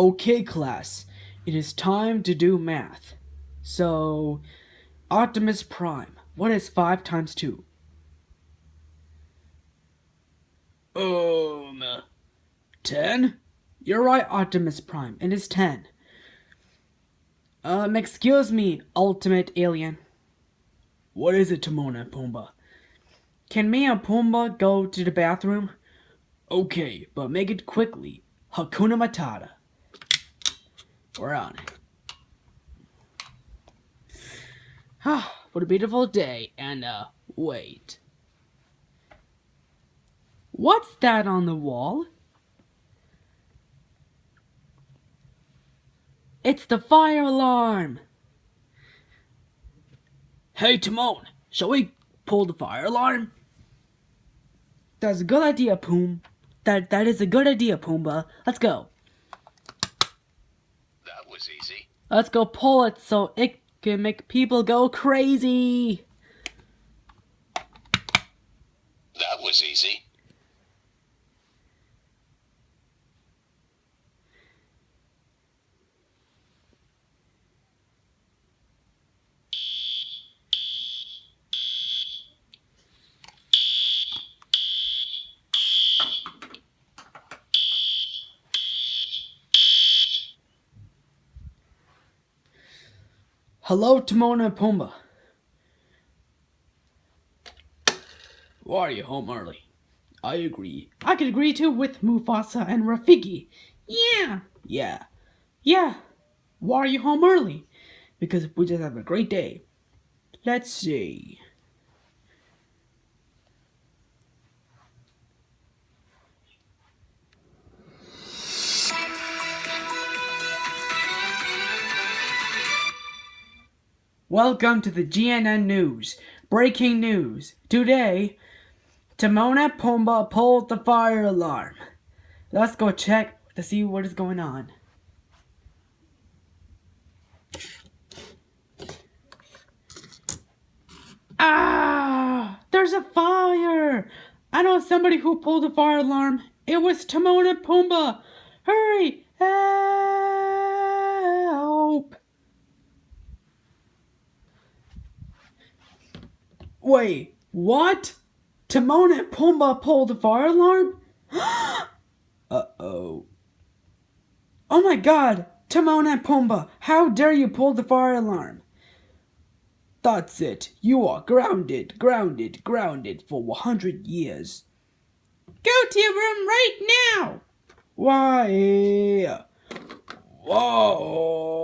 Okay, class, it is time to do math. So, Optimus Prime, what is 5 times 2? 10? You're right, Optimus Prime, it is 10. Excuse me, Ultimate Alien. What is it, Timon and Pumbaa? Can me and Pumbaa go to the bathroom? Okay, but make it quickly. Hakuna Matata. We're on it. What a beautiful day, and wait. What's that on the wall? It's the fire alarm! Hey, Timon, shall we pull the fire alarm? That's a good idea, That is a good idea, Pumbaa. Let's go. That was easy. Let's go pull it so it can make people go crazy. That was easy. Hello, Timon and Pumbaa. Why are you home early? I agree. I could agree too with Mufasa and Rafiki. Yeah. Why are you home early? Because we just have a great day. Let's see. Welcome to the GNN News. Breaking news. Today, Timon and Pumbaa pulled the fire alarm. Let's go check to see what is going on. There's a fire! I know somebody who pulled the fire alarm. It was Timon and Pumbaa. Hurry! Help! Wait, what? Timon and Pumbaa pulled the fire alarm? Uh-oh. Oh my god! Timon and Pumbaa, how dare you pull the fire alarm? That's it. You are grounded for 100 years. Go to your room right now! Why? Whoa!